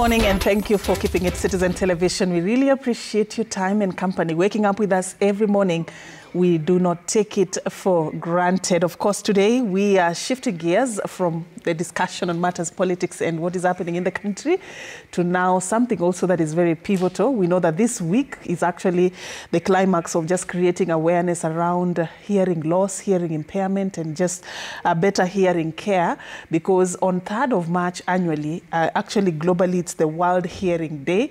morning and thank you for keeping it Citizen Television. We really appreciate your time and company. Waking up with us every morning, we do not take it for granted. Of course, today we are shifting gears from the discussion on matters politics and what is happening in the country to now something also that is very pivotal. We know that this week is actually the climax of just creating awareness around hearing loss, hearing impairment, and just better hearing care, because on 3rd of March annually, actually globally, it's the World Hearing Day,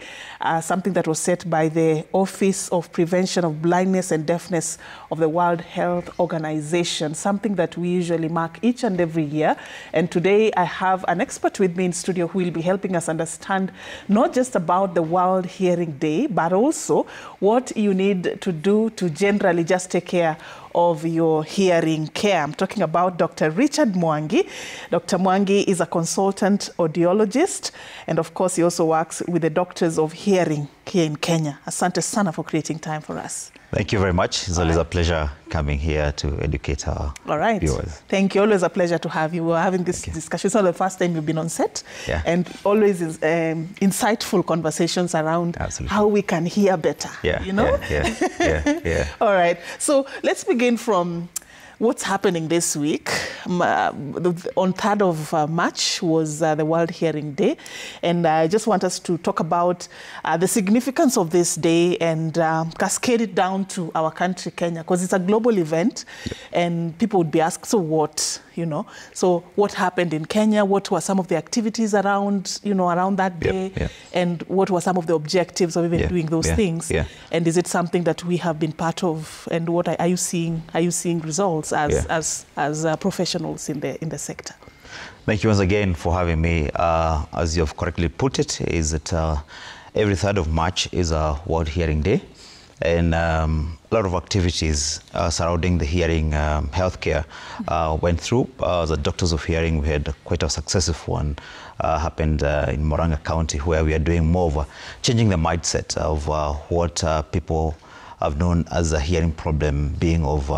something that was set by the Office of Prevention of Blindness and Deafness of the World Health Organization, something that we usually mark each and every year. And today I have an expert with me in studio who will be helping us understand not just about the World Hearing Day, but also what you need to do to generally just take care of your hearing care. I'm talking about Dr. Richard Mwangi. Dr. Mwangi is a consultant audiologist, and of course he also works with the Doctors of Hearing here in Kenya. Asante sana for creating time for us. Thank you very much. It's always a pleasure coming here to educate our viewers. Thank you. Always a pleasure to have you. We're having this discussion. It's not the first time you've been on set. Yeah. And always is insightful conversations around how we can hear better. Yeah. You know? Yeah. All right. So let's begin from what's happening this week. On 3rd of March was the World Hearing Day. And I just want us to talk about the significance of this day and cascade it down to our country, Kenya, because it's a global event. Yep. And people would be asked, so what? You know, so what happened in Kenya? What were some of the activities around, around that day? Yep. And what were some of the objectives of even doing those things? Yeah. And is it something that we have been part of? And what are you seeing? Are you seeing results as professionals in the sector? Thank you once again for having me. As you have correctly put it, is that every 3rd of March is a World Hearing Day. And a lot of activities surrounding the hearing healthcare went through. The Doctors of Hearing, we had quite a successful one happened in Murang'a County, where we are doing more of changing the mindset of what people have known as a hearing problem being of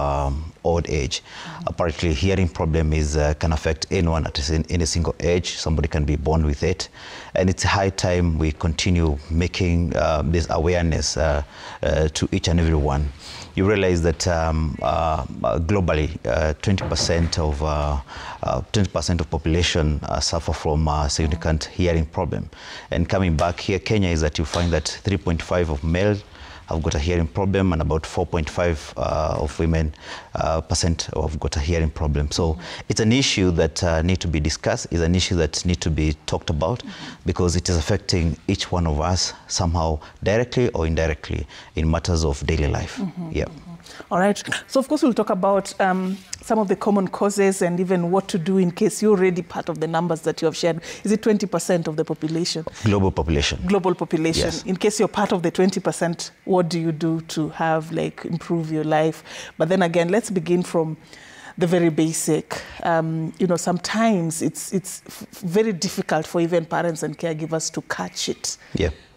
old age. Apparently, hearing problem can affect anyone at any single age. Somebody can be born with it. And it's high time we continue making this awareness to each and every one. You realize that globally, 20% of population suffer from a significant hearing problem. And coming back here, Kenya, is that you find that 3.5 of male have got a hearing problem, and about 4.5 of women percent have got a hearing problem. So it's an issue that need to be discussed. It's an issue that need to be talked about, because it is affecting each one of us somehow, directly or indirectly, in matters of daily life. All right. So, of course, we'll talk about some of the common causes and even what to do in case you're already part of the numbers that you have shared. Is it 20% of the population? Global population. Global population. Yes. In case you're part of the 20%, what do you do to improve your life? But then again, let's begin from the very basic. Sometimes it's very difficult for even parents and caregivers to catch it.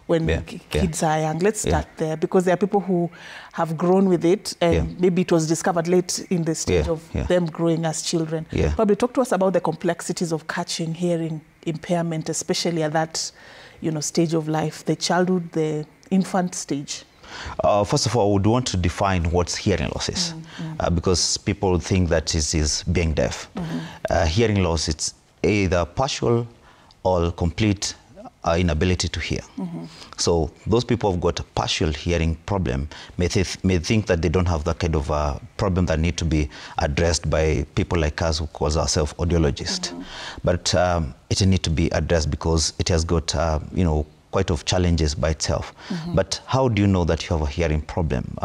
When kids are young. Let's start there, because there are people who have grown with it, and maybe it was discovered late in the stage of them growing as children. Probably talk to us about the complexities of catching hearing impairment, especially at that stage of life, the childhood, the infant stage. First of all, I would want to define what hearing loss is, because people think that it is being deaf. Hearing loss, it's either partial or complete inability to hear. So those people who've got a partial hearing problem may think that they don't have that kind of problem that need to be addressed by people like us who call ourselves audiologists. But it need to be addressed because it has got quite of challenges by itself. But how do you know that you have a hearing problem?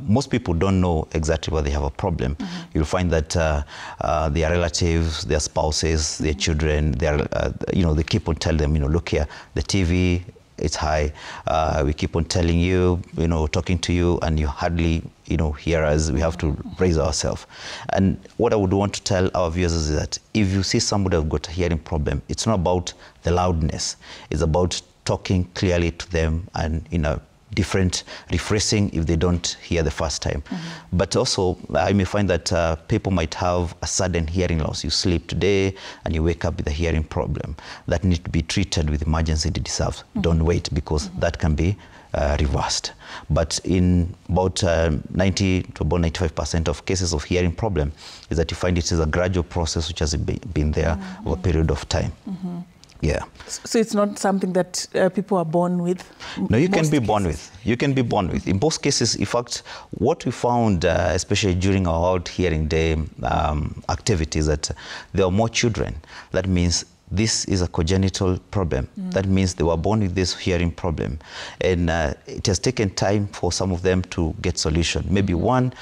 Most people don't know exactly why they have a problem. You'll find that their relatives, their spouses, their children, they keep on telling them, look here, the TV, it's high. We keep on telling you, talking to you, and you hardly, hear us. We have to raise ourselves. And what I would want to tell our viewers is that if you see somebody who's got a hearing problem, it's not about the loudness. It's about talking clearly to them and in a different rephrasing if they don't hear the first time. But also, I may find that people might have a sudden hearing loss. You sleep today and you wake up with a hearing problem that needs to be treated with emergency deserves. Don't wait, because that can be reversed. But in about 90 to about 95% of cases of hearing problem is that you find it is a gradual process which has been there over a period of time. Yeah. So it's not something that people are born with? No, you can be born with. You can be born with. In most cases, in fact, what we found, especially during our Out Hearing Day activities, that there are more children. That means this is a congenital problem. That means they were born with this hearing problem. And it has taken time for some of them to get solution. Maybe one,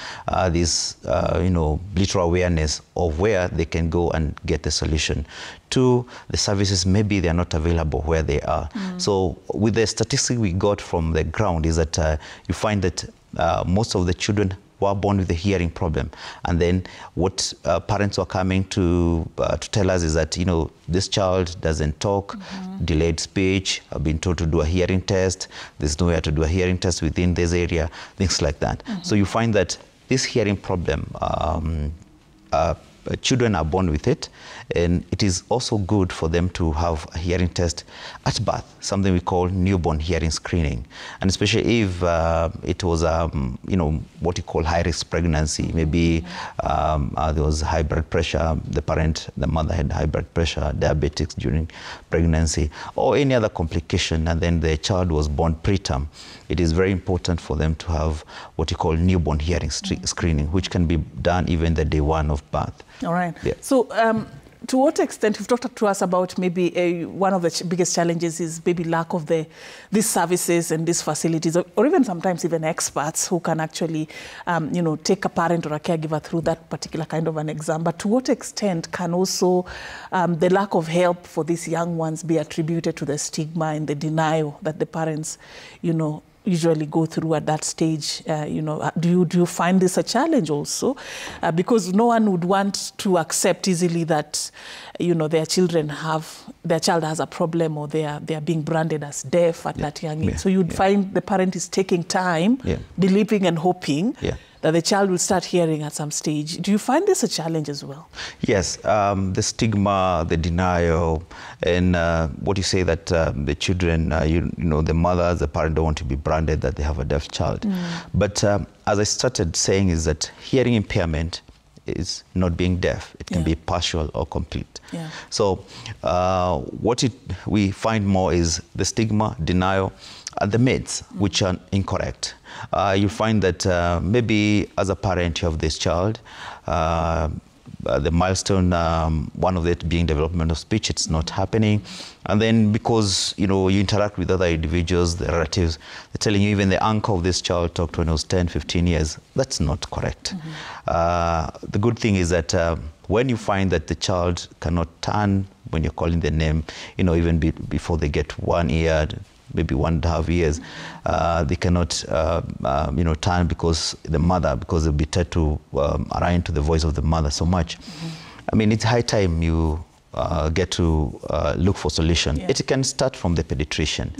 this, little awareness of where they can go and get the solution. Two, the services, maybe they are not available where they are. So with the statistic we got from the ground is that you find that most of the children were born with a hearing problem, and then what parents were coming to tell us is that this child doesn't talk, delayed speech. I've been told to do a hearing test. There's nowhere to do a hearing test within this area, things like that. So you find that this hearing problem, children are born with it, and it is also good for them to have a hearing test at birth, something we call newborn hearing screening. And especially if it was, what you call high-risk pregnancy, maybe there was high blood pressure, the mother had high blood pressure, diabetics during pregnancy, or any other complication, and then the child was born preterm. It is very important for them to have what you call newborn hearing screening, which can be done even the day one of birth. All right. Yeah. So to what extent, you've talked to us about maybe one of the biggest challenges is maybe lack of these services and these facilities, or even sometimes even experts who can actually, take a parent or a caregiver through that particular kind of an exam. But to what extent can also the lack of help for these young ones be attributed to the stigma and the denial that the parents, usually go through at that stage? Do you find this a challenge also? Because no one would want to accept easily that, their child has a problem, or they are being branded as deaf at that young age. So you'd find the parent is taking time, believing and hoping that the child will start hearing at some stage. Do you find this a challenge as well? Yes, the stigma, the denial, and what you say that the children, the mothers, the parent don't want to be branded that they have a deaf child. But as I started saying, is that hearing impairment is not being deaf. It can be partial or complete. So what we find more is the stigma, denial, and the myths, which are incorrect. You find that maybe as a parent you have this child, the milestone, one of it being development of speech, it's not happening. And then because, you interact with other individuals, the relatives, they're telling you even the uncle of this child talked when he was 10, 15 years. That's not correct. The good thing is that when you find that the child cannot turn when you're calling their name, even before they get 1 year, maybe 1.5 years, they cannot, turn because they'll be taught to align to the voice of the mother so much. I mean, it's high time you get to look for solution. It can start from the pediatrician.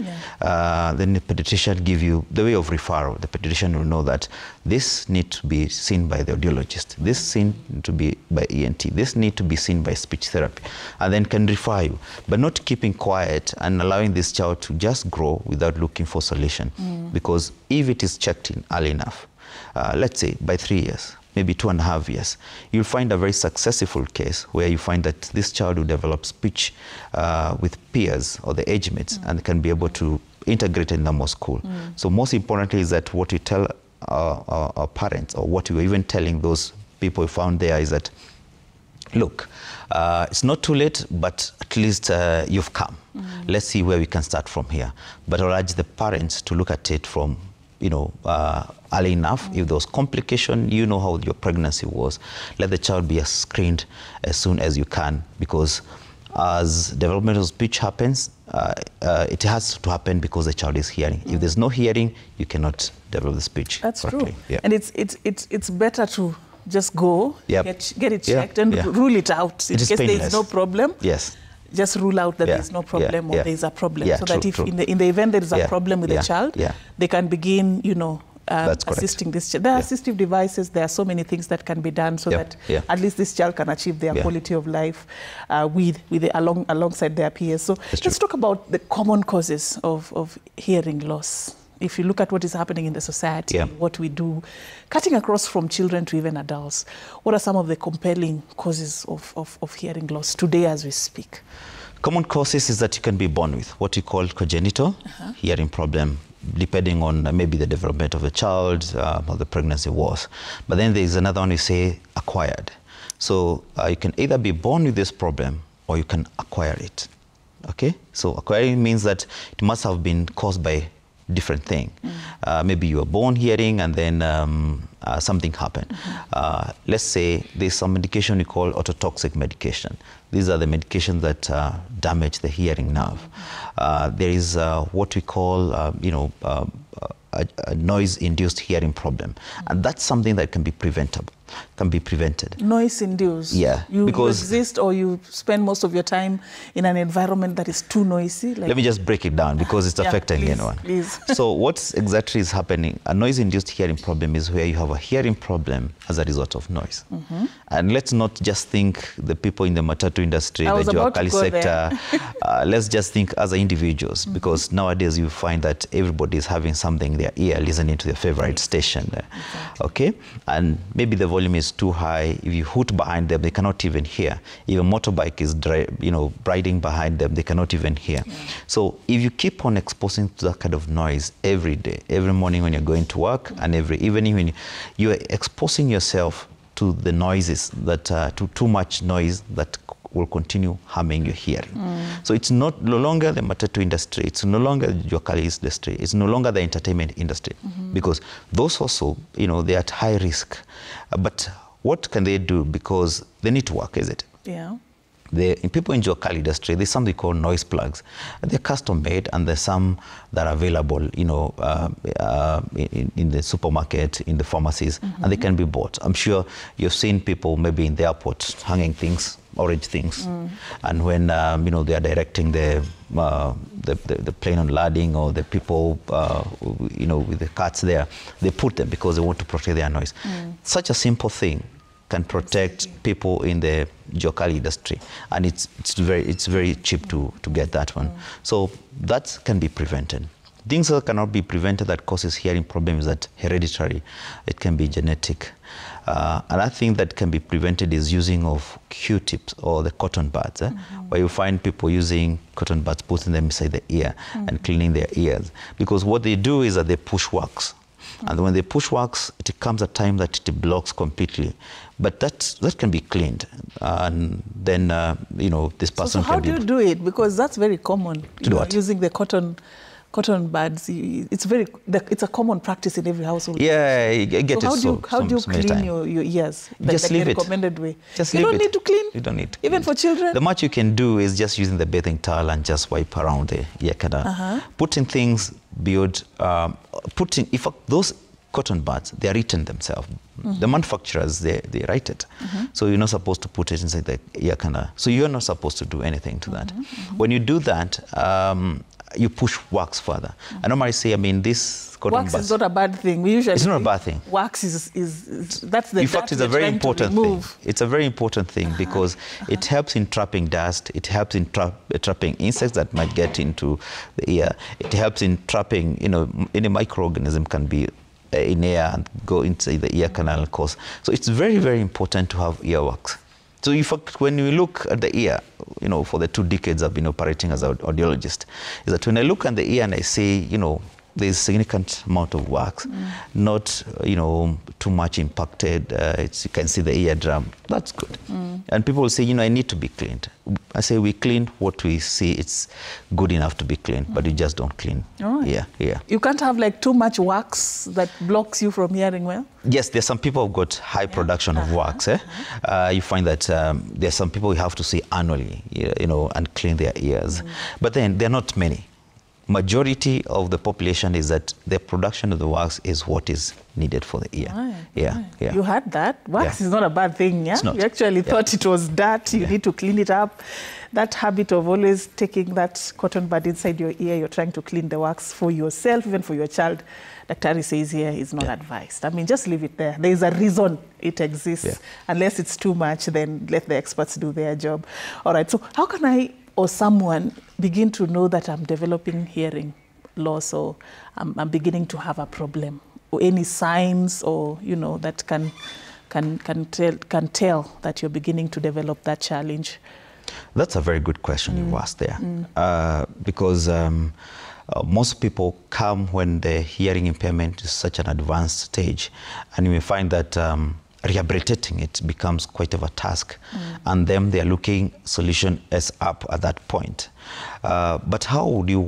Then the pediatrician give you the way of referral. The pediatrician will know that this needs to be seen by the audiologist. This need to be by ENT. This need to be seen by speech therapy, and then can refer you. But not keeping quiet and allowing this child to just grow without looking for solution. Because if it is checked in early enough, let's say by 3 years, maybe 2.5 years, you'll find a very successful case where you find that this child will develop speech with peers or the age mates and can be able to integrate in normal school. So most importantly is that what we tell our parents, or what we're even telling those people we found there, is that, look, it's not too late, but at least you've come. Let's see where we can start from here. But I'll urge the parents to look at it from early enough. If there was complication, how your pregnancy was, let the child be screened as soon as you can, because as developmental speech happens, it has to happen because the child is hearing. If there's no hearing, you cannot develop the speech. That's correctly. True. And it's better to just go, get it checked and rule it out in case there is no problem. Yes. just rule out that there's no problem or there's a problem. So that if in the event there is a problem with the child, they can begin, assisting this child. There are assistive devices. There are so many things that can be done so that at least this child can achieve their quality of life alongside their peers. So let's talk about the common causes of hearing loss. If you look at what is happening in the society, what we do, cutting across from children to even adults, what are some of the compelling causes of hearing loss today as we speak? Common causes is that you can be born with what you call congenital hearing problem, depending on maybe the development of the child or the pregnancy was. But then there is another one you say acquired. So you can either be born with this problem or you can acquire it. Okay? So acquiring means that it must have been caused by different thing. Maybe you were born hearing and then something happened. Let's say there's some medication we call ototoxic medication. These are the medications that damage the hearing nerve. There is what we call, a noise-induced hearing problem, and that's something that can be preventable. Noise-induced? Yeah. You exist or you spend most of your time in an environment that is too noisy? Let me just break it down because it's affecting anyone. Please. So what exactly is happening? A noise-induced hearing problem is where you have a hearing problem as a result of noise. And let's not just think the people in the matatu industry, the Juakali sector. Let's just think as individuals, because nowadays you find that everybody is having something in their ear, listening to their favorite station. Okay? And maybe the volume is too high. If you hoot behind them, they cannot even hear. If a motorbike is riding behind them, they cannot even hear. So if you keep on exposing to that kind of noise every day, every morning when you're going to work, and every evening when you're exposing yourself to the noises, that to too much noise that will continue harming your hearing. So it's no longer the matatu industry, it's no longer the Juakali industry, it's no longer the entertainment industry, because those also, they're at high risk. But what can they do? Because they need to work, is it? Yeah. People in Juakali industry, there's something called noise plugs. They're custom made, and there's some that are available, in the supermarket, in the pharmacies, and they can be bought. I'm sure you've seen people maybe in the airport hanging things, orange things, and when they are directing the plane on landing, or the people with the carts there, they put them because they want to protect their noise. Such a simple thing can protect people in the Juakali industry, and it's very cheap to get that one. So that can be prevented. Things that cannot be prevented that causes hearing problems that hereditary. It can be genetic. Another thing that can be prevented is using of Q-tips or the cotton buds, where you find people using cotton buds, putting them inside the ear and cleaning their ears. Because what they do is that they push wax. And when they push wax, it comes a time that it blocks completely. But that can be cleaned. And then, this person so how do you do it? Because that's very common. Using the cotton buds. It's a common practice in every household. Yeah, I get so it. How do you clean your ears? Just leave the it. Recommended way. Just you leave don't it. need to clean? You don't need to Even clean. for children? The much you can do is just using the bathing towel and just wipe around the ear canal. Putting things beyond, if those cotton buds, they are written themselves. The manufacturers, they write it. So you're not supposed to put it inside the ear canal. So you're not supposed to do anything to that. When you do that, you push wax further. I normally say, this cotton buds. Wax is not a bad thing. It's not a bad thing. Wax that's the in fact, it's a very important thing. It's a very important thing because it helps in trapping dust. It helps in trapping insects that might get into the ear. It helps in trapping, any microorganism can be in air and go into the ear canal cause. So it's very, very important to have earwax. So in fact, when we look at the ear, for the 2 decades I've been operating as an audiologist, is that when I look at the ear and I say, there's a significant amount of wax, not, too much impacted. You can see the eardrum. That's good. And people will say, I need to be cleaned. I say, we clean what we see. It's good enough to be cleaned, but you just don't clean. Right. Yeah. You can't have too much wax that blocks you from hearing well? Yes, there's some people who've got high production of wax. You find that there's some people you have to see annually, and clean their ears. But then there are not many. majority of the population is that the production of the wax is what is needed for the ear. Right, yeah, right. yeah. You had that. Wax is not a bad thing, yeah? It's not. You actually thought it was dirt. You need to clean it up. That habit of always taking that cotton bud inside your ear, you're trying to clean the wax for yourself, even for your child, Daktari says here is not advised. I mean, just leave it there. There is a reason it exists. Yeah. Unless it's too much, then let the experts do their job. All right, so how can I or someone begin to know that I'm developing hearing loss, or I'm beginning to have a problem? Or any signs, or, you know, that can tell that you're beginning to develop that challenge? That's a very good question you asked there. Because most people come when the hearing impairment is such an advanced stage, and you may find that rehabilitating it becomes quite of a task, and then they are looking solution as up at that point. But how would you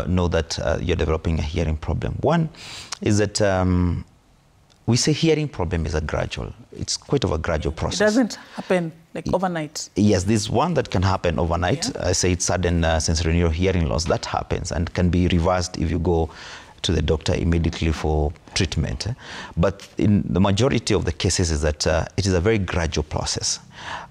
know that you're developing a hearing problem? One is that we say hearing problem is a gradual. It's quite of a gradual process. It doesn't happen like overnight. Yes, there's one that can happen overnight. I say it's sudden sensorineural hearing loss. That happens and can be reversed if you go to the doctor immediately for treatment. But in the majority of the cases is that it is a very gradual process.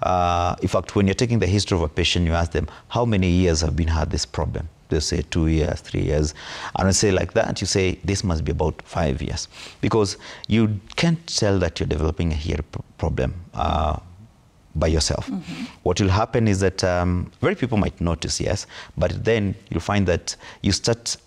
In fact, when you're taking the history of a patient, you ask them, how many years have been had this problem? They say 2 years, 3 years. And when you say like that, you say this must be about 5 years. Because you can't tell that you're developing a hearing problem by yourself. What will happen is that very people might notice, yes, but then you'll find that you start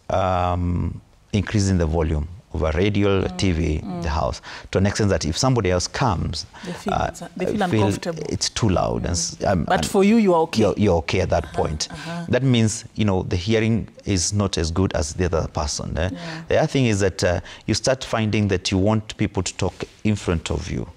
increasing the volume of a radio, TV, the house, to an extent that if somebody else comes, they feel uncomfortable. It's too loud. But for you, you are okay. You're okay at that point. That means, you know, the hearing is not as good as the other person. The other thing is that you start finding that you want people to talk in front of you.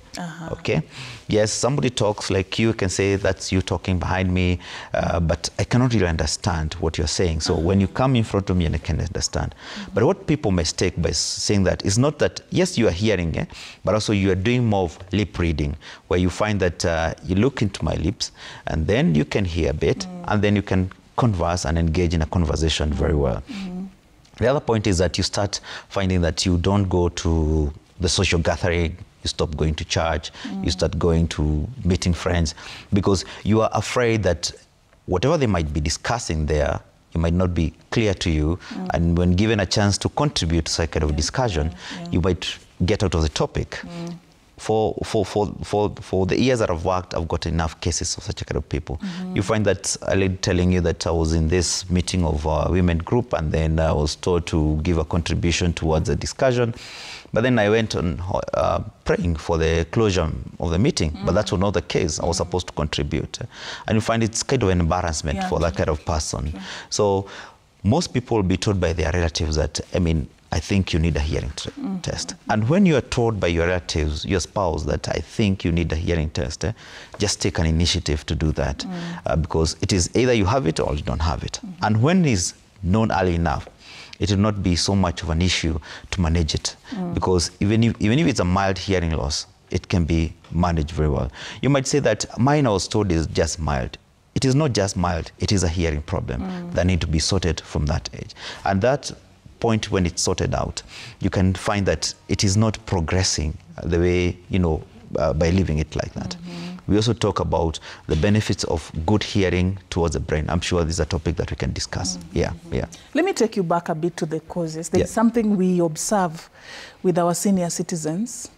Okay? Yes, somebody talks like you can say that's you talking behind me, but I cannot really understand what you're saying. So when you come in front of me, and I can understand. But what people mistake by saying that is not that, yes, you are hearing, but also you are doing more of lip reading, where you find that you look into my lips, and then you can hear a bit, and then you can converse and engage in a conversation very well. The other point is that you start finding that you don't go to the social gathering, you stop going to church, you start going to meeting friends, because you are afraid that whatever they might be discussing there, it might not be clear to you, and when given a chance to contribute to such kind of discussion, you might get out of the topic. For the years that I've worked, I've got enough cases of such a kind of people. You find that a lady telling you that I was in this meeting of a women group, and then I was told to give a contribution towards the discussion. But then I went on praying for the closure of the meeting, but that was not the case. I was supposed to contribute. And you find it's kind of an embarrassment for that kind of person. So most people will be told by their relatives that, I mean, I think you need a hearing test. And when you are told by your relatives, your spouse, that I think you need a hearing test, just take an initiative to do that. Because it is either you have it or you don't have it. And when it's known early enough, it will not be so much of an issue to manage it. Because even if it's a mild hearing loss, it can be managed very well. You might say that mine, I was told, is just mild. It is not just mild, it is a hearing problem that need to be sorted from that age. And that point, when it's sorted out, you can find that it is not progressing the way, you know, by leaving it like that. We also talk about the benefits of good hearing towards the brain. I'm sure this is a topic that we can discuss. Yeah. Let me take you back a bit to the causes. There's something we observe with our senior citizens.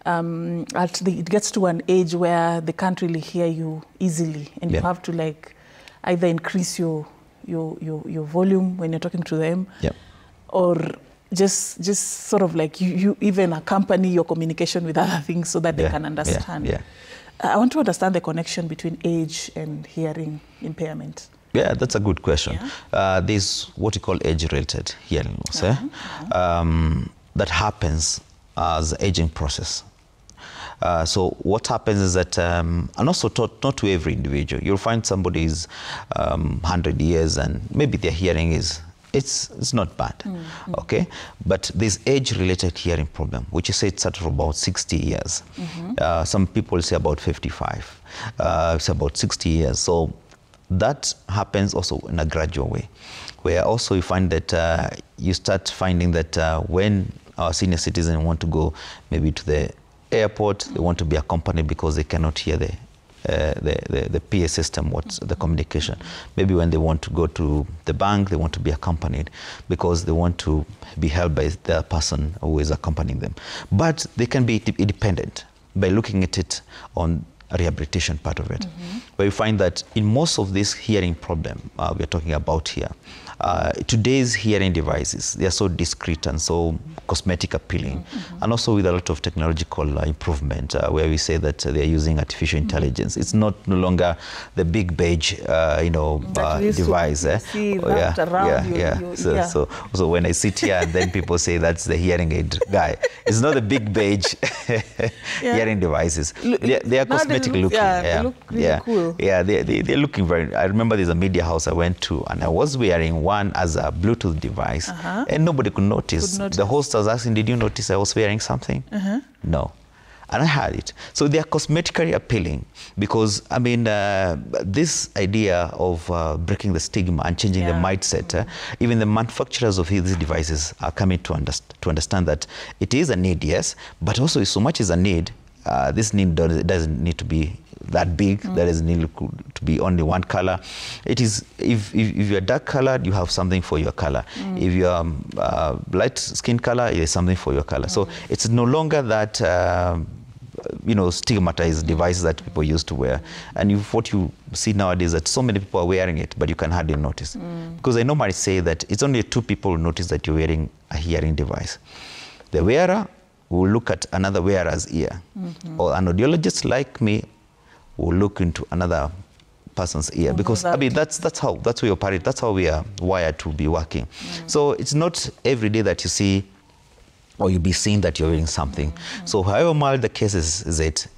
It gets to an age where they can't really hear you easily, and you have to like either increase your volume when you're talking to them, or just sort of like you even accompany your communication with other things so that they can understand. I want to understand the connection between age and hearing impairment. Yeah, that's a good question. There's what you call age-related hearing loss that happens as the aging process. So what happens is that, and also not to every individual, you'll find somebody is 100 years and maybe their hearing is, it's not bad, okay? But this age-related hearing problem, which you say it's at about 60 years. Some people say about 55. It's about 60 years. So that happens also in a gradual way, where also you find that you start finding that when our senior citizens want to go maybe to the airport, they want to be accompanied because they cannot hear the PA system, what's the communication. Maybe when they want to go to the bank, they want to be accompanied because they want to be held by the person who is accompanying them. But they can be independent by looking at it on a rehabilitation part of it. Where you find that in most of this hearing problem we're talking about here, today's hearing devices, they are so discreet and so cosmetic appealing, and also with a lot of technological improvement, where we say that they're using artificial intelligence. It's no longer the big beige, device. So when I sit here and then people say that's the hearing aid guy, it's not the big beige hearing devices. They are cosmetic looking. They look really cool. Yeah, they're looking very. I remember there's a media house I went to, and I was wearing one as a Bluetooth device, and nobody could notice. The host was asking, "Did you notice I was wearing something?" No. And I had it. So they are cosmetically appealing because, I mean, this idea of breaking the stigma and changing the mindset, even the manufacturers of these devices are coming to understand that it is a need, yes, but also so much as a need, this need doesn't need to be that big. There doesn't need to be only one color. It is, if you're dark colored, you have something for your color. If you're light skin color, there's something for your color. So it's no longer that stigmatized devices that people used to wear. And what you see nowadays that so many people are wearing it, but you can hardly notice. Because I normally say that it's only two people who notice that you're wearing a hearing device. The wearer will look at another wearer's ear, or an audiologist like me will look into another person's ear, because I mean that's how we operate. That's how we are wired to be working. So it's not every day that you see or you'll be seeing that you're wearing something. So however mild the case is it,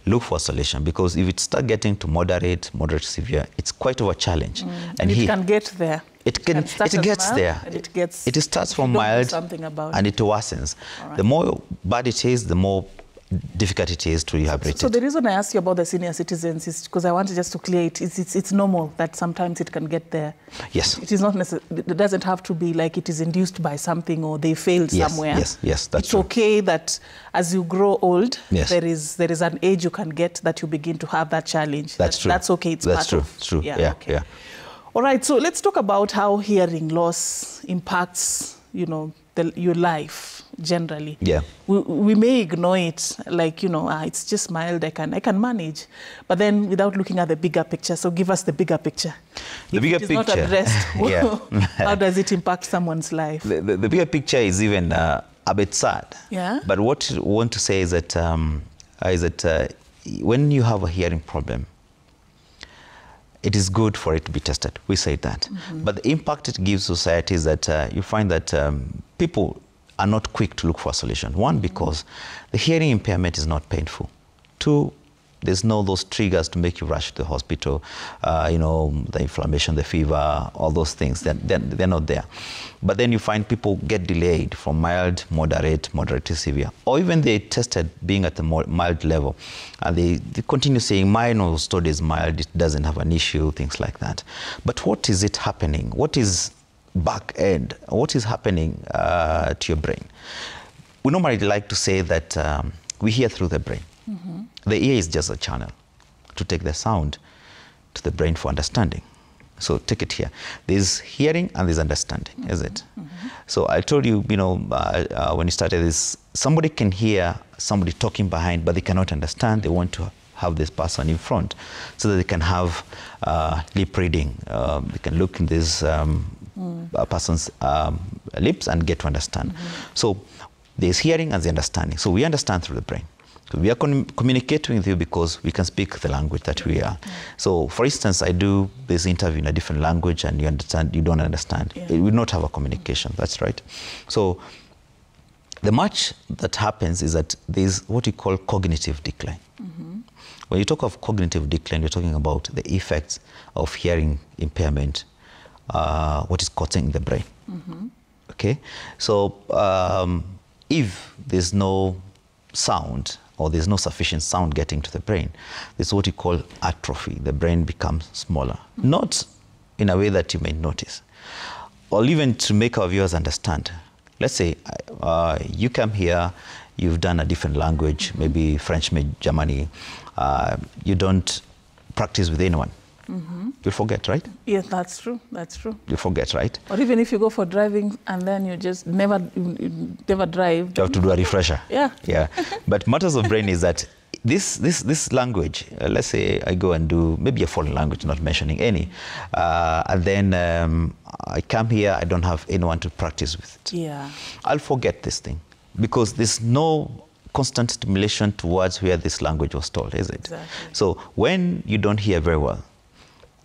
look for a solution, because if it start getting to moderate severe, it's quite of a challenge. And it can get there. It gets there. It starts from mild and it worsens. Right. The more bad it is, the more difficult it is to rehabilitate. So the reason I asked you about the senior citizens is because I wanted just to clear it. It's normal that sometimes it can get there. Yes. It is not it doesn't have to be like it is induced by something or they failed somewhere. Yes, that's true. It's okay that as you grow old, there is an age you can get that you begin to have that challenge. That's true. That's okay. That's true. Yeah. All right. So let's talk about how hearing loss impacts, your life generally. Yeah. We may ignore it, like, it's just mild, I can manage. But then without looking at the bigger picture. So give us the bigger picture. The bigger picture. If it is not addressed, how does it impact someone's life? The bigger picture is even a bit sad. Yeah. But what I want to say is that, when you have a hearing problem, it is good for it to be tested. We say that. But the impact it gives society is that you find that people are not quick to look for a solution. One, because the hearing impairment is not painful. Two, there's no those triggers to make you rush to the hospital, the inflammation, the fever, all those things, they're not there. But then you find people get delayed from mild, moderate to severe. Or even they tested being at the mild level, and they continue saying, mine study is mild, it doesn't have an issue, things like that. But what is it happening? What is back end? What is happening to your brain? We normally like to say that we hear through the brain. The ear is just a channel to take the sound to the brain for understanding. So take it here. There's hearing and there's understanding, is it? So I told you, when you started this, somebody can hear somebody talking behind, but they cannot understand. They want to have this person in front so that they can have lip reading. They can look in this person's lips and get to understand. So there's hearing and the understanding. So we understand through the brain. So we are communicating with you because we can speak the language that we are. So for instance, I do this interview in a different language and you understand, you don't understand. We will not have a communication, that's right. So the much that happens is that there's what we call cognitive decline. When you talk of cognitive decline, you're talking about the effects of hearing impairment, what is causing in the brain. Okay, so if there's no sound or there's no sufficient sound getting to the brain, there's what you call atrophy. The brain becomes smaller, not in a way that you may notice. Or even to make our viewers understand, let's say you come here, you've done a different language, maybe French, maybe Germany, you don't practice with anyone. You'll forget, right? Yes, that's true. That's true. You forget, right? Or even if you go for driving and then you just never drive. You have to do a refresher. Yeah. Yeah. But matters of brain is that this language, let's say I go and do maybe a foreign language, not mentioning any, and then I come here, I don't have anyone to practice with it. Yeah. I'll forget this thing because there's no constant stimulation towards where this language was told, is it? Exactly. So when you don't hear very well,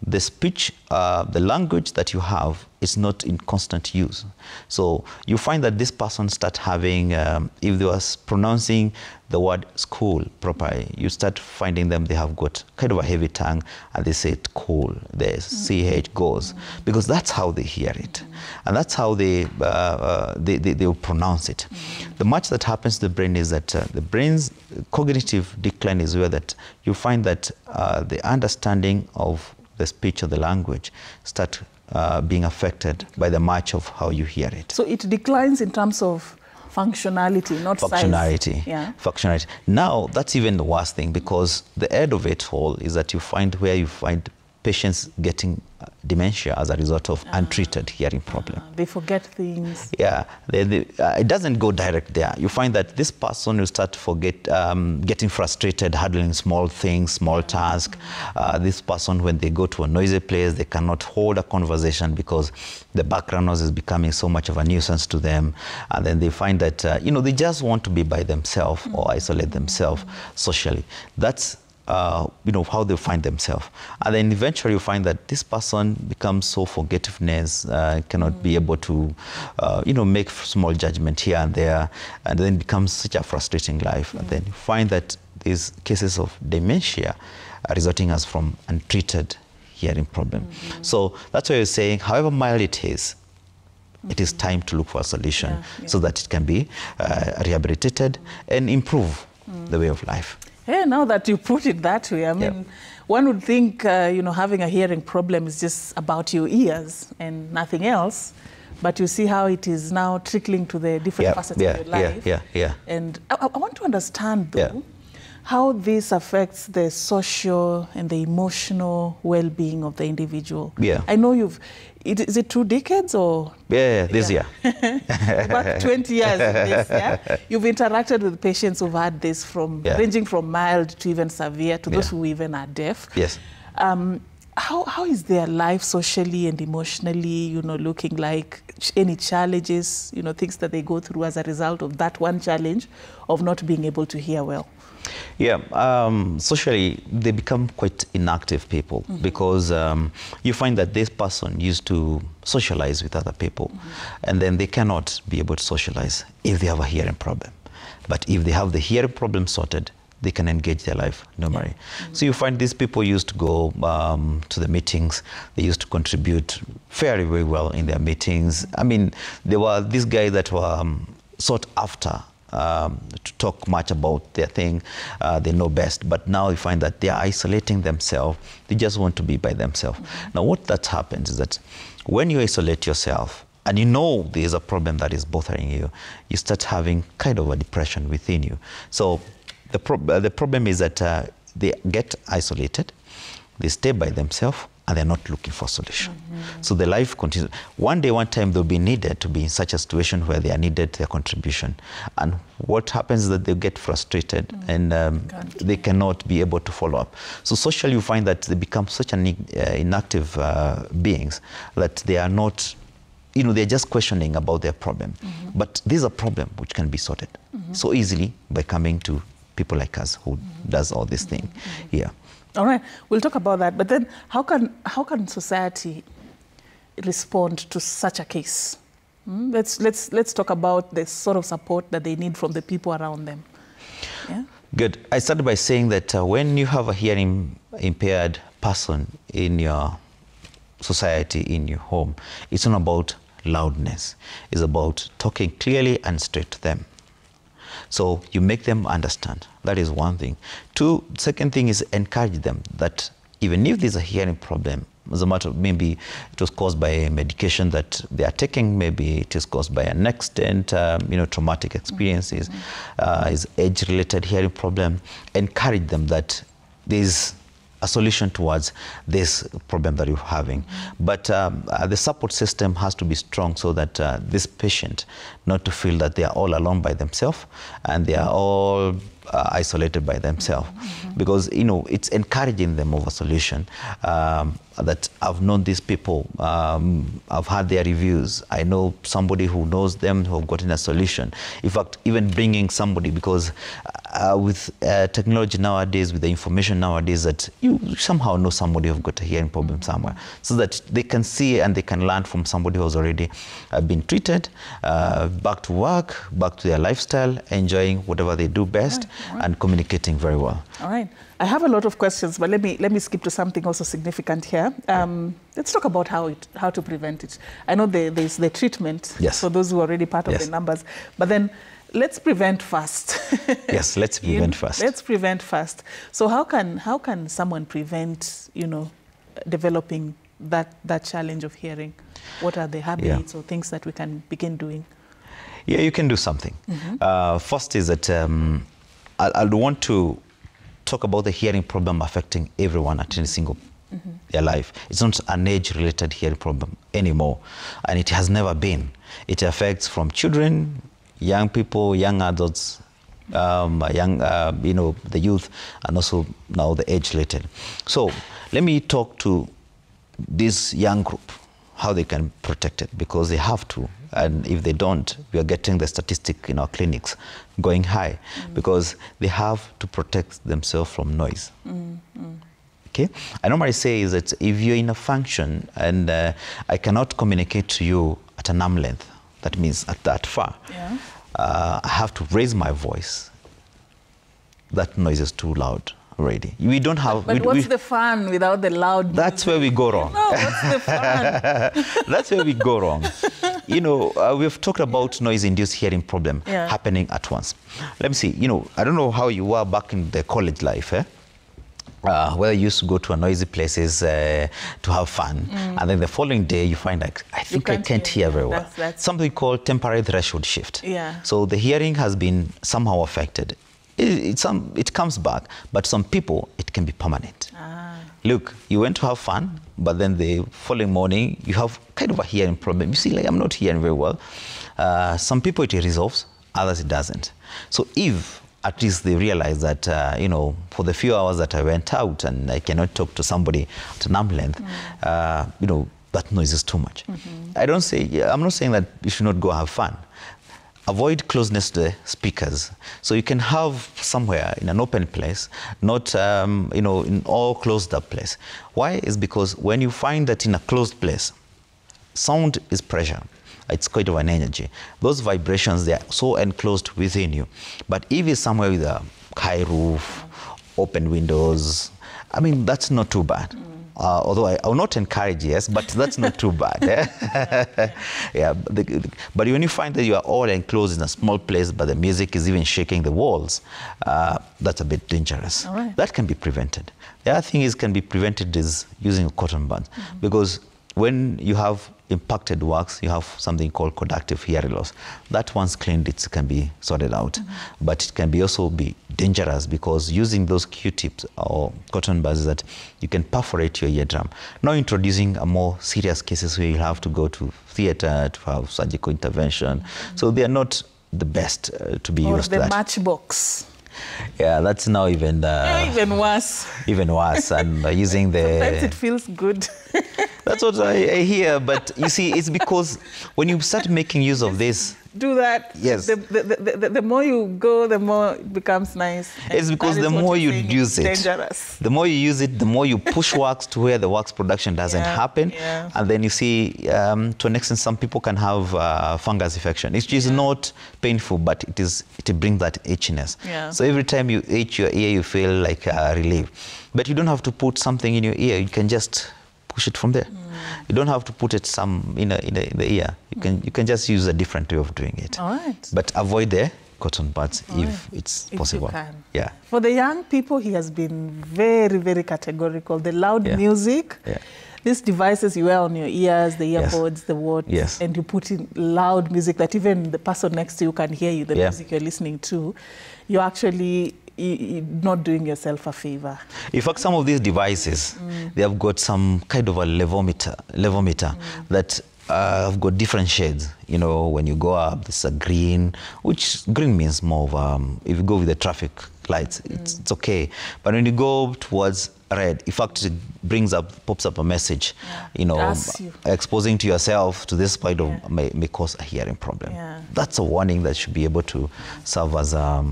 the speech, the language that you have is not in constant use. So you find that this person start having, if they was pronouncing the word school properly, you start finding them, they have got kind of a heavy tongue and they say it cool, the CH goes, because that's how they hear it. And that's how they will pronounce it. The much that happens to the brain is that the brain's cognitive decline is where that you find that the understanding of the speech or the language start being affected by the match of how you hear it. So it declines in terms of functionality, not functionality. Size. Yeah. Functionality. Now, that's even the worst thing because the end of it all is that you find patients getting dementia as a result of untreated hearing problem. They forget things. Yeah, it doesn't go direct there. You find that this person will start to forget, getting frustrated, handling small things, small tasks. This person, when they go to a noisy place, they cannot hold a conversation because the background noise is becoming so much of a nuisance to them. And then they find that, they just want to be by themselves or isolate themselves socially. That's how they find themselves. And then eventually you find that this person becomes so forgetfulness, cannot be able to, make small judgment here and there, and then becomes such a frustrating life. And then you find that these cases of dementia are resulting as from untreated hearing problem. So that's why you're saying, however mild it is time to look for a solution so that it can be rehabilitated and improve the way of life. Yeah, now that you put it that way, I mean, one would think, having a hearing problem is just about your ears and nothing else. But you see how it is now trickling to the different facets of your life. And I want to understand, though, how this affects the social and the emotional well-being of the individual. Yeah. I know is it 2 decades or? Yeah, this year. About 20 years in this, yeah? You've interacted with patients who've had this ranging from mild to even severe, to those who even are deaf. Yes. How is their life socially and emotionally, looking like? Any challenges, things that they go through as a result of that one challenge of not being able to hear well? Yeah, socially, they become quite inactive people because you find that this person used to socialize with other people and then they cannot be able to socialize if they have a hearing problem. But if they have the hearing problem sorted, they can engage their life normally. So you find these people used to go to the meetings. They used to contribute very, very well in their meetings. I mean, there were these guys that were sought after to talk much about their thing. They know best. But now you find that they are isolating themselves. They just want to be by themselves. Now, what that happens is that when you isolate yourself, and you know there's a problem that is bothering you, you start having kind of a depression within you. So the problem is that they get isolated, they stay by themselves, and they're not looking for a solution. So the life continues. One time, they'll be needed to be in such a situation where they are needed their contribution. And what happens is that they get frustrated and they cannot be able to follow up. So socially, you find that they become such an inactive beings that they are not, they're just questioning about their problem. But there's a problem which can be sorted so easily by coming to people like us who does all this thing here. All right, we'll talk about that. But then how can society respond to such a case? Let's talk about the sort of support that they need from the people around them. Yeah? Good. I started by saying that when you have a hearing impaired person in your society, in your home, it's not about loudness. It's about talking clearly and straight to them. So you make them understand. That is one thing. Two, second thing is encourage them that even if there's a hearing problem, as a matter of maybe it was caused by a medication that they are taking, maybe it is caused by an accident, traumatic experiences, is age-related hearing problem, encourage them that there's a solution towards this problem that you're having. But the support system has to be strong so that this patient not to feel that they are all alone by themselves and they are all isolated by themselves. Because, it's encouraging them of a solution. That I've known these people, I've had their reviews. I know somebody who knows them, who have gotten a solution. In fact, even bringing somebody, because with technology nowadays, with the information nowadays, that you somehow know somebody who've got a hearing problem somewhere, so that they can see and they can learn from somebody who's already been treated, back to work, back to their lifestyle, enjoying whatever they do best, and communicating very well. All right. I have a lot of questions, but let me skip to something also significant here. Let's talk about how to prevent it. I know there's the treatment for those who are already part of the numbers, but then let's prevent first. Yes, let's prevent first. Let's prevent first. So how can someone prevent, developing that challenge of hearing? What are the habits or things that we can begin doing? Yeah, you can do something. First is that I'd want to talk about the hearing problem affecting everyone at any single their life. It's not an age-related hearing problem anymore, and it has never been. It affects from children, young people, young adults, the youth, and also now the age-related. So let me talk to this young group, how they can protect it, because they have to. And if they don't, we are getting the statistic in our clinics going high, because they have to protect themselves from noise. Okay? I normally say is that if you're in a function and I cannot communicate to you at an arm length, that means at that far, I have to raise my voice. That noise is too loud already. We don't have... But what's the fun without the loud... That's where we go wrong. No, what's the fun? That's where we go wrong. We've talked about noise-induced hearing problem happening at once. Let me see. I don't know how you were back in the college life, where you used to go to noisy places to have fun, and then the following day you find like, I think I can't hear very well. That's something called temporary threshold shift. Yeah. So the hearing has been somehow affected. It comes back, but some people, it can be permanent. Look, you went to have fun, but then the following morning, you have kind of a hearing problem. You see, like, I'm not hearing very well. Some people it resolves, others it doesn't. So if at least they realize that, for the few hours that I went out and I cannot talk to somebody at an arm length, that noise is too much. I'm not saying that you should not go have fun. Avoid closeness to the speakers. So you can have somewhere in an open place, not in all closed up place. Why? Is because when you find that in a closed place, sound is pressure. It's quite of an energy. Those vibrations, they are so enclosed within you. But if it's somewhere with a high roof, open windows, that's not too bad. Although I will not encourage, yes, but that's not too bad. But when you find that you are all enclosed in a small place, but the music is even shaking the walls, that's a bit dangerous. All right. That can be prevented. The other thing is can be prevented is using cotton buds, because when you have impacted wax, you have something called conductive hearing loss. That once cleaned, it can be sorted out. But it can also be dangerous, because using those Q-tips or cotton buds, that you can perforate your eardrum. Now introducing a more serious cases where you have to go to theater to have surgical intervention. So they are not the best to be used. Or the matchbox. Yeah, that's now even even worse. Even worse, and using the... Sometimes it feels good. That's what I hear, but you see, it's because when you start making use of this... Do that. Yes. The more you go, the more it becomes nice. It's because the more you use it, dangerous. The more you use it, the more you push wax to where the wax production doesn't happen. Yeah. And then you see, to an extent, some people can have fungus infection. It's just not painful, but it brings that itchiness. Yeah. So every time you itch your ear, you feel like relief. But you don't have to put something in your ear. You can just push it from there. You don't have to put it in the ear. You can just use a different way of doing it. All right. But avoid the cotton buds if it's possible. If you can. Yeah. For the young people, he has been very, very categorical. The loud music, these devices you wear on your ears, the earbuds, the what, and you put in loud music that even the person next to you can hear you, the music you're listening to, you're actually not doing yourself a favor. In fact, some of these devices, they have got some kind of a levometer that have got different shades. You know, when you go up, there's a green, which green means more of, if you go with the traffic lights, it's okay. But when you go towards red, in fact, it pops up a message, you know, exposing to yourself to this point of may cause a hearing problem. That's a warning that should be able to serve as a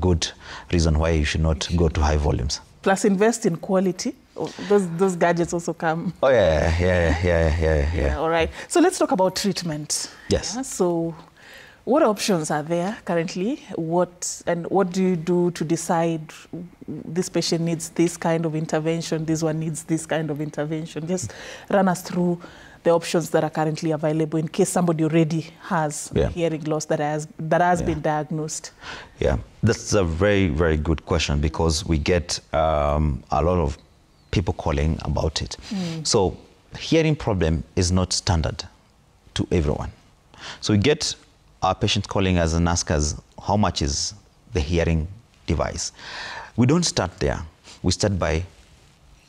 good reason why you should not go to high volumes. Plus, invest in quality. Those gadgets also come. Oh, yeah. All right. So let's talk about treatment. Yes. So what options are there currently? What do you do to decide this patient needs this kind of intervention, this one needs this kind of intervention? Just run us through the options that are currently available in case somebody already has hearing loss that has been diagnosed. Yeah, that's a very, very good question, because we get a lot of people calling about it. So hearing problem is not standard to everyone. So we get our patients calling us and ask us, how much is the hearing device? We don't start there. We start by,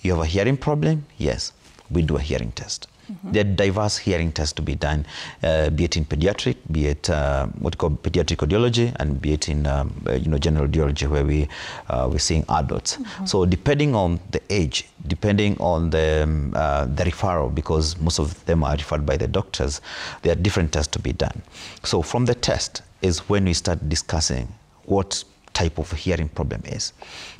you have a hearing problem? Yes, we do a hearing test. There are diverse hearing tests to be done, be it in pediatric, be it what we call pediatric audiology, and be it in general audiology, where we're seeing adults. So depending on the age, depending on the referral, because most of them are referred by the doctors, there are different tests to be done. So from the test is when we start discussing what type of hearing problem is,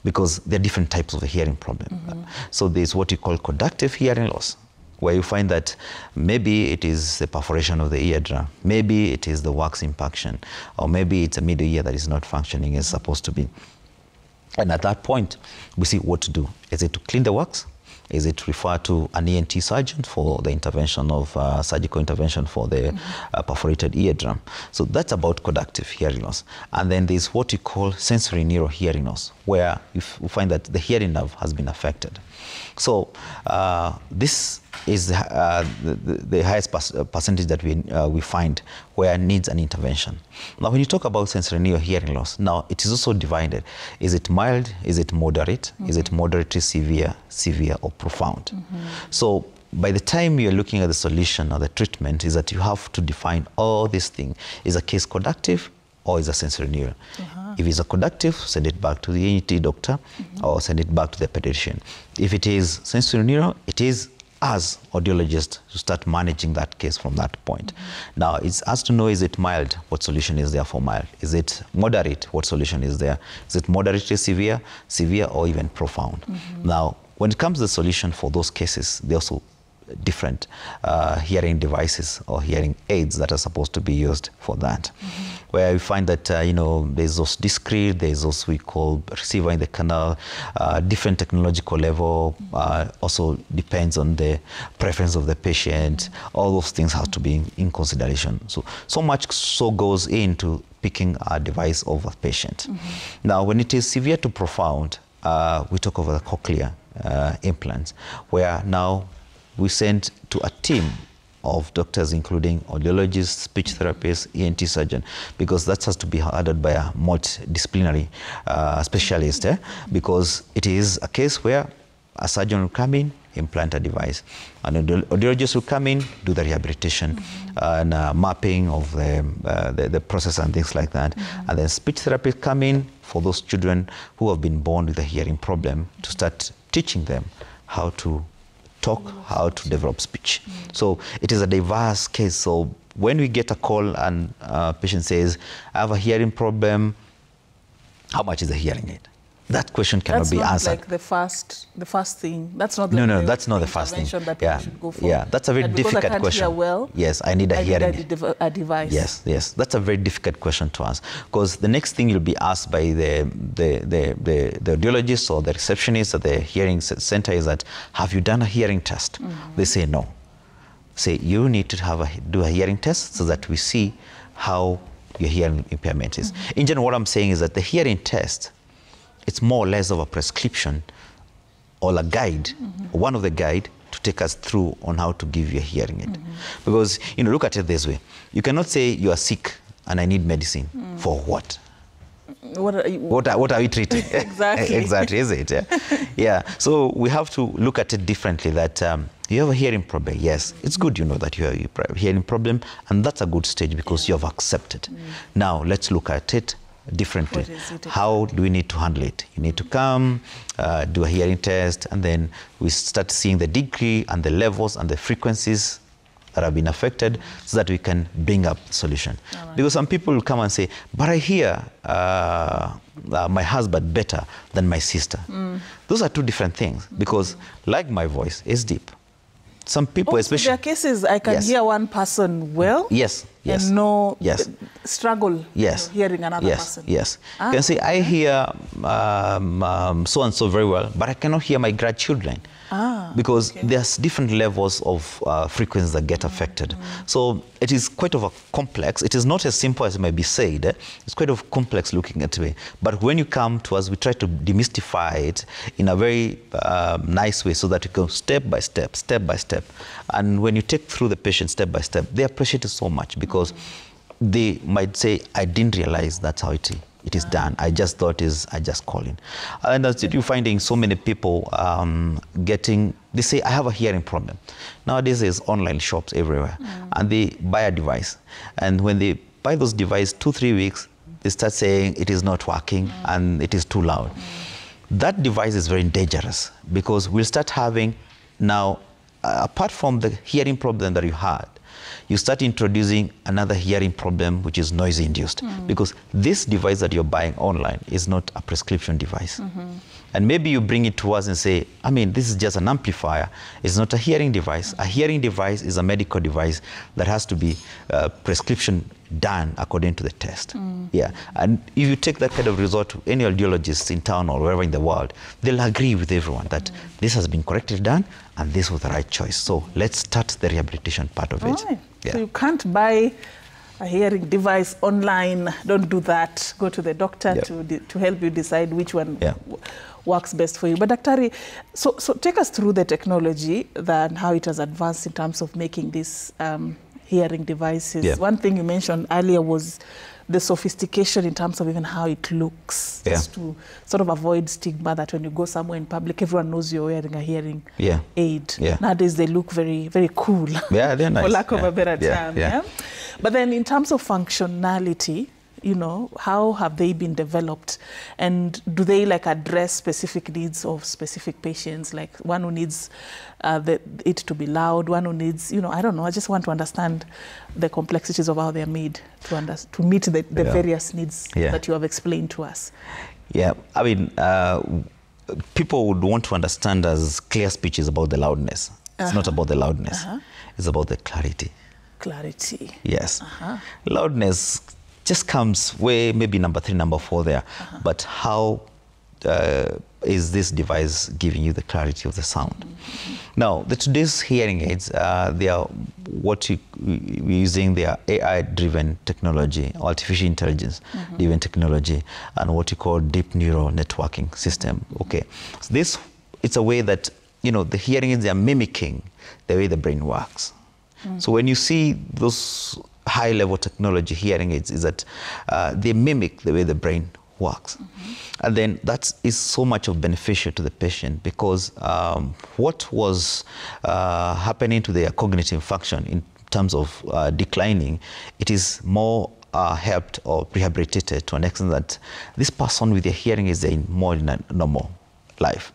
because there are different types of hearing problem. So there's what you call conductive hearing loss, where you find that maybe it is the perforation of the eardrum, maybe it is the wax impaction, or maybe it's a middle ear that is not functioning as supposed to be. And at that point, we see what to do. Is it to clean the wax? Is it to refer to an ENT surgeon for the intervention of surgical intervention for the perforated eardrum? So that's about conductive hearing loss. And then there's what you call sensory neural hearing loss, where you find that the hearing nerve has been affected. So this is the highest percentage that we find where needs an intervention. Now, when you talk about sensory neural hearing loss, now it is also divided. Is it mild? Is it moderate? Is it moderately severe, or profound? So by the time you're looking at the solution or the treatment, is that you have to define all these things. Is a case conductive, or is a sensory neural? If it's a conductive, send it back to the ENT doctor, or send it back to the pediatrician. If it is sensory neural, it is as audiologists to start managing that case from that point. Now, it's us to know, is it mild? What solution is there for mild? Is it moderate? What solution is there? Is it moderately severe, or even profound? Now, when it comes to the solution for those cases, they're also different hearing devices or hearing aids that are supposed to be used for that. Where we find that, there's those discrete, there's those we call receiver in the canal, different technological level, also depends on the preference of the patient. All those things have to be in consideration. So much so goes into picking a device of a patient. Now, when it is severe to profound, we talk over the cochlear implants, where now we send to a team of doctors, including audiologists, speech therapists, ENT surgeon, because that has to be handled by a multidisciplinary specialist, because it is a case where a surgeon will come in, implant a device, and audiologist will come in, do the rehabilitation and mapping of the process and things like that. And then speech therapists come in for those children who have been born with a hearing problem, to start teaching them how to talk, how to develop speech. So it is a diverse case. So when we get a call and a patient says, I have a hearing problem, how much is the hearing aid? That question cannot be answered. That's like the first thing. That's not no, that's not the first thing. That you should go for. Yeah, that's a very difficult question. Because I can't hear well, yes, I need a hearing aid. A device. Yes, that's a very difficult question to ask, because the next thing you'll be asked by the audiologist or the receptionist at the hearing center is that, have you done a hearing test? They say no. Say, you need to do a hearing test so that we see how your hearing impairment is. In general, what I'm saying is that the hearing test, it's more or less of a prescription or a guide, one of the guide to take us through on how to give you a hearing aid. Because, you know, look at it this way. You cannot say you are sick and I need medicine. For what? What are we treating? Exactly. Exactly, is it? Yeah. Yeah. So we have to look at it differently, that you have a hearing problem. Yes, it's good you know that you have a hearing problem, and that's a good stage because you have accepted. Now, let's look at it differently. How do we need to handle it? You need to come, do a hearing test, and then we start seeing the degree and the levels and the frequencies that have been affected, so that we can bring up the solution. Because some people will come and say, but I hear my husband better than my sister. Those are two different things, because like my voice is deep. Some people, especially... There are cases I can hear one person well, and no struggle hearing another person. Yes. You can say, I hear so-and-so very well, but I cannot hear my grandchildren. Because there's different levels of frequencies that get affected. So it is quite of a complex. It is not as simple as it might be said. It's quite of complex looking at it. But when you come to us, we try to demystify it in a very nice way, so that you go step by step, step by step. And when you take through the patient step by step, they appreciate it so much, because they might say, I didn't realize that's how it is done. I just thought I just call in. And that's it. You're finding so many people they say, I have a hearing problem. Nowadays, there's online shops everywhere, and they buy a device. And when they buy those devices, 2-3 weeks, they start saying it is not working and it is too loud. That device is very dangerous, because we'll start having now, apart from the hearing problem that you had, you start introducing another hearing problem, which is noise induced, because this device that you're buying online is not a prescription device. And maybe you bring it to us and say, I mean, this is just an amplifier. It's not a hearing device. A hearing device is a medical device that has to be prescription done according to the test. Yeah. And if you take that kind of result to any audiologist in town or wherever in the world, they'll agree with everyone that this has been correctly done and this was the right choice. So let's start the rehabilitation part of it. Yeah. So you can't buy a hearing device online. Don't do that. Go to the doctor to help you decide which one works best for you. But Daktari, so take us through the technology and how it has advanced in terms of making these hearing devices. One thing you mentioned earlier was the sophistication in terms of even how it looks, just to sort of avoid stigma that when you go somewhere in public, everyone knows you're wearing a hearing aid. Nowadays, they look very, very cool, they're nice. For lack of a better term. But then in terms of functionality, you know, how have they been developed? And do they like address specific needs of specific patients, like one who needs it to be loud, one who needs, you know, I don't know. I just want to understand the complexities of how they're made to meet the various needs that you have explained to us. Yeah, I mean, people would want to understand as clear speech is about the loudness. It's not about the loudness. It's about the clarity. Clarity. Yes. Loudness just comes way maybe number 3, number 4 there. But how is this device giving you the clarity of the sound? Now, today's hearing aids, they are we're using their AI-driven technology, artificial intelligence-driven technology, and what you call deep neural networking system. Okay, so it's a way that, you know, the hearing aids are mimicking the way the brain works. So when you see those high-level technology hearing aids, is that they mimic the way the brain works. And then that is so much of beneficial to the patient, because what was happening to their cognitive function in terms of declining, it is more helped or rehabilitated to an extent that this person with their hearing is more in a normal life.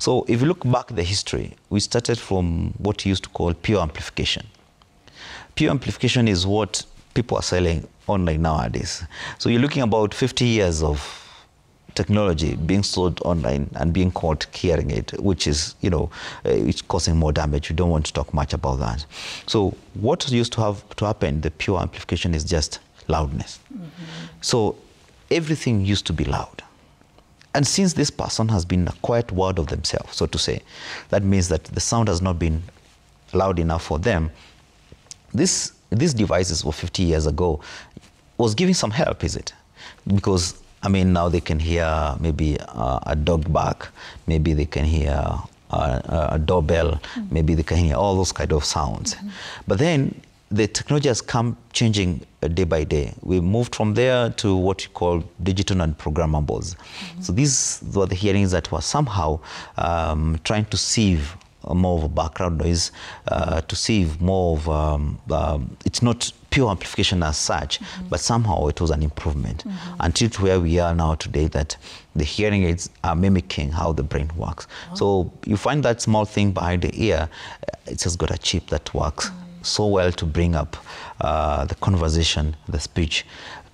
So if you look back at the history, we started from what you used to call pure amplification. Pure amplification is what people are selling online nowadays. So you're looking about 50 years of technology being sold online and being called hearing aid, which is, you know, it's causing more damage. We don't want to talk much about that. So what used to have to happen, the pure amplification, is just loudness. So everything used to be loud. And since this person has been a quiet word of themselves, so to say, that means that the sound has not been loud enough for them. These devices were 50 years ago. was giving some help, is it? Because, I mean, now they can hear maybe a dog bark, maybe they can hear a doorbell, maybe they can hear all those kind of sounds. But then the technology has come changing day by day. We moved from there to what we call digital and programmables. So these were the hearings that were somehow trying to sieve more of a background noise, to sieve more of, it's not pure amplification as such, but somehow it was an improvement until to where we are now today, that the hearing aids are mimicking how the brain works. So you find that small thing behind the ear, it's just got a chip that works so well to bring up the conversation, the speech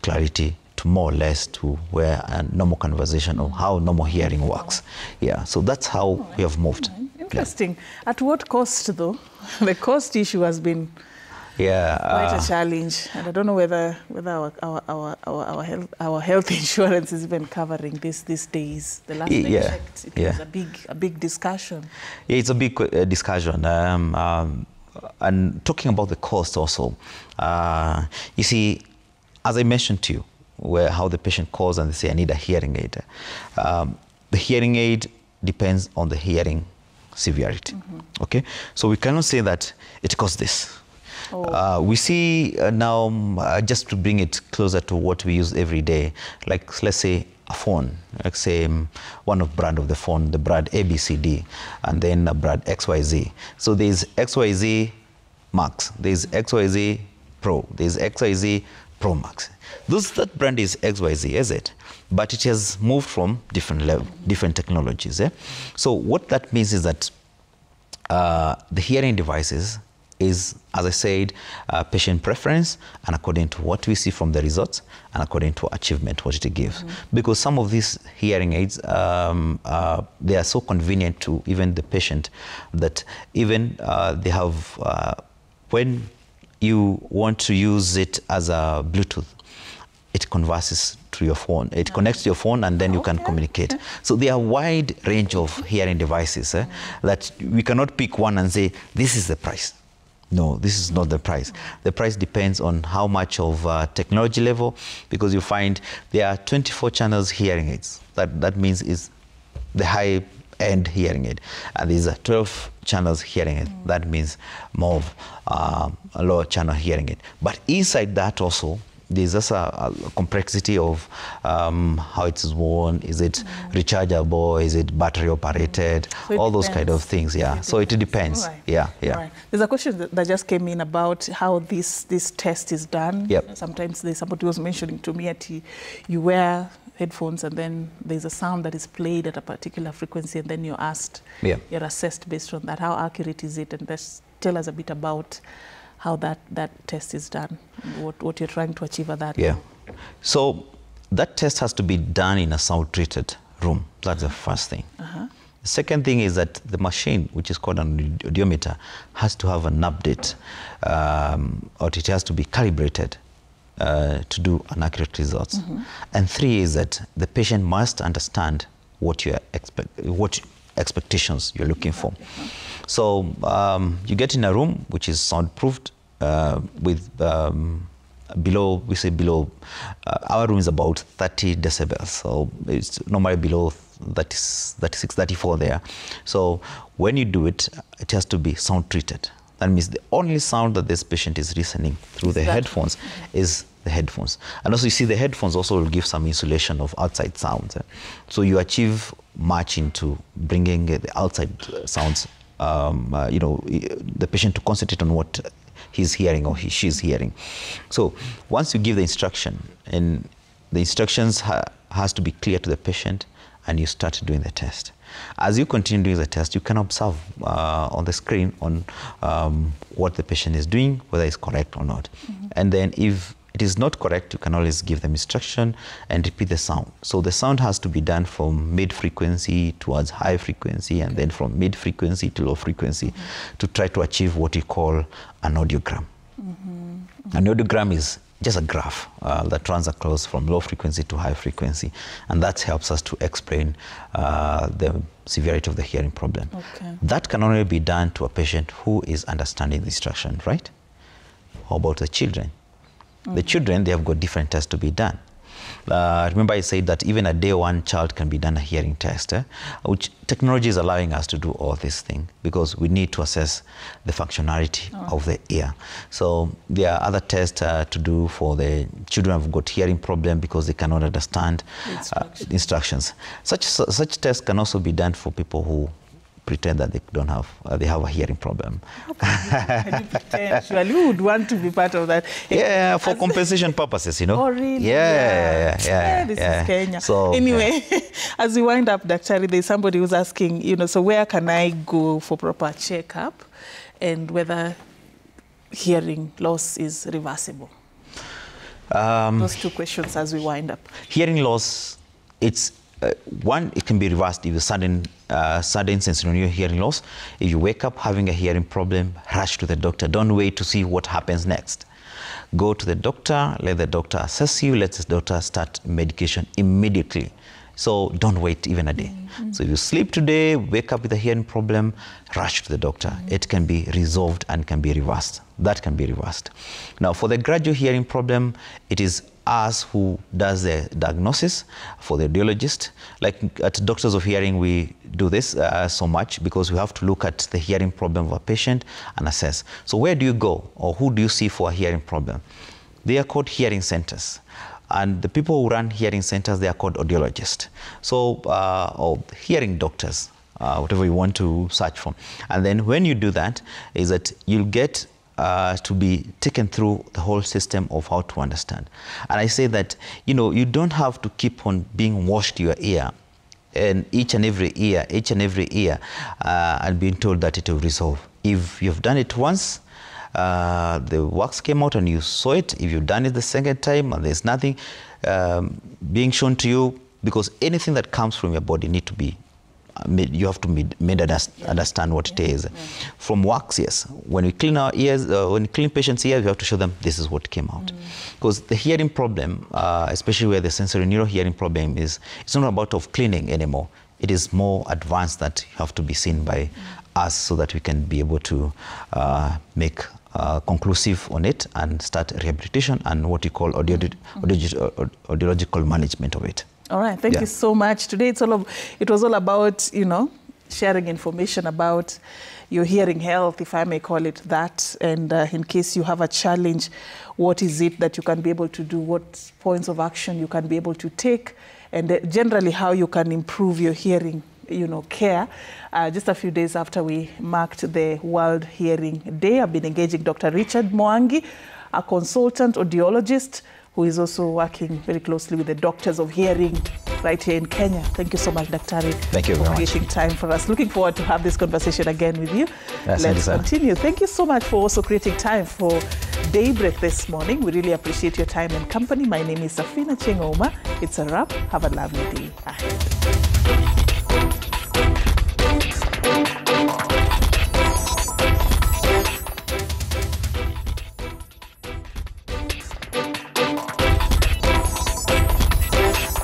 clarity to more or less to where a normal conversation or how normal hearing works. Yeah, so that's how we have moved. Interesting. Yeah. At what cost, though? The cost issue has been quite a challenge, and I don't know whether our health insurance is even covering this these days. The last time I checked, it was a big discussion. Yeah, it's a big discussion. And talking about the cost also, you see, as I mentioned to you, how the patient calls and they say, I need a hearing aid. The hearing aid depends on the hearing severity. Okay, so we cannot say that it costs this. We see now, just to bring it closer to what we use every day, like let's say a phone, like say one of brand of the phone, the brand ABCD, and then a brand XYZ. So there's XYZ Max, there's XYZ Pro, there's XYZ Pro Max. That brand is XYZ, is it? But it has moved from different technologies. So what that means is that the hearing devices is, as I said, patient preference and according to what we see from the results and according to achievement, what it gives. Because some of these hearing aids, they are so convenient to even the patient that even they have, when you want to use it as a Bluetooth, it converses to your phone. It connects to your phone and then you can communicate. So there are a wide range of hearing devices that we cannot pick one and say, this is the price. No, this is not the price. The price depends on how much of technology level, because you find there are 24 channels hearing aids. That means is the high-end hearing aid. And there's a 12 channels hearing aid. That means more of a lower channel hearing aid. But inside that also, there's also a complexity of how it is worn. Is it rechargeable? Is it battery operated? So all those kind of things, So it depends. Right. Yeah. Right. There's a question that just came in about how this test is done. Sometimes somebody was mentioning to me that you wear headphones and then there's a sound that is played at a particular frequency and then you're asked, you're assessed based on that. How accurate is it? And just tell us a bit about how that test is done, what you're trying to achieve at that. So that test has to be done in a sound-treated room. That's the first thing. The second thing is that the machine, which is called an audiometer, has to have an update, or it has to be calibrated to do an accurate results. And three is that the patient must understand what expectations you're looking for. So you get in a room which is soundproofed with below, our room is about 30 decibels. So it's normally below 36, 34 there. So when you do it, it has to be sound treated. That means the only sound that this patient is listening through the headphones is the headphones. And also you see the headphones also will give some insulation of outside sounds. So you achieve much into bringing the outside sounds, the patient to concentrate on what he's hearing or she's hearing. So once you give the instruction, and the instructions has to be clear to the patient, and you start doing the test. As you continue doing the test, you can observe on the screen on what the patient is doing, whether it's correct or not. And then if it is not correct, you can always give them instruction and repeat the sound. So the sound has to be done from mid-frequency towards high frequency, and then from mid-frequency to low frequency to try to achieve what we call an audiogram. An audiogram is just a graph that runs across from low frequency to high frequency, and that helps us to explain the severity of the hearing problem. That can only be done to a patient who is understanding the instruction, right? How about the children? The children, they have got different tests to be done. Remember I said that even a day one child can be done a hearing test, which technology is allowing us to do all these things because we need to assess the functionality of the ear. So there are other tests to do for the children who have got hearing problem because they cannot understand instructions. Such tests can also be done for people who pretend that they don't have, they have a hearing problem. Surely you would want to be part of that. Yeah, for compensation purposes, you know. Oh, really? Yeah. This is Kenya. So, anyway, as we wind up, Daktari, there's somebody who's asking, you know, so where can I go for proper checkup and whether hearing loss is reversible? Those two questions as we wind up. Hearing loss, it's one, it can be reversed if you sudden sensorineural hearing loss. If you wake up having a hearing problem, rush to the doctor. Don't wait to see what happens next. Go to the doctor, let the doctor assess you, let the doctor start medication immediately. So don't wait even a day. So if you sleep today, wake up with a hearing problem, rush to the doctor. It can be resolved and can be reversed. That can be reversed. Now for the gradual hearing problem, it is us who does the diagnosis for the audiologist. Like at Doctors of Hearing, we do this so much because we have to look at the hearing problem of a patient and assess. So where do you go or who do you see for a hearing problem? They are called hearing centers. And the people who run hearing centers, they are called audiologists. So, or hearing doctors, whatever you want to search for. And then when you do that, is that you'll get to be taken through the whole system of how to understand. And I say that, you know, you don't have to keep on being washed your ear and each and every ear, and being told that it will resolve. If you've done it once, the wax came out and you saw it. If you've done it the second time and there's nothing being shown to you, because anything that comes from your body need to be you have to understand what it is. From wax, yes. When we clean our ears, when we clean patients' ears, we have to show them this is what came out. Because the hearing problem, especially where the sensorineural hearing problem is, it's not about of cleaning anymore. It is more advanced that you have to be seen by us so that we can be able to make conclusive on it and start rehabilitation and what you call audiological management of it. All right, thank you so much. Today it was all about, you know, sharing information about your hearing health, if I may call it that. And in case you have a challenge, what is it that you can be able to do? What points of action you can be able to take? And generally how you can improve your hearing, you know, care. Just a few days after we marked the World Hearing Day, I've been engaging Dr. Richard Mwangi, a consultant audiologist who is also working very closely with the Doctors of Hearing right here in Kenya. Thank you so much, Daktari. Thank you very much. For creating time for us. Looking forward to have this conversation again with you. Yes, let's continue. Thank you so much for also creating time for Daybreak this morning. We really appreciate your time and company. My name is Safina Chengoma. It's a wrap. Have a lovely day ahead.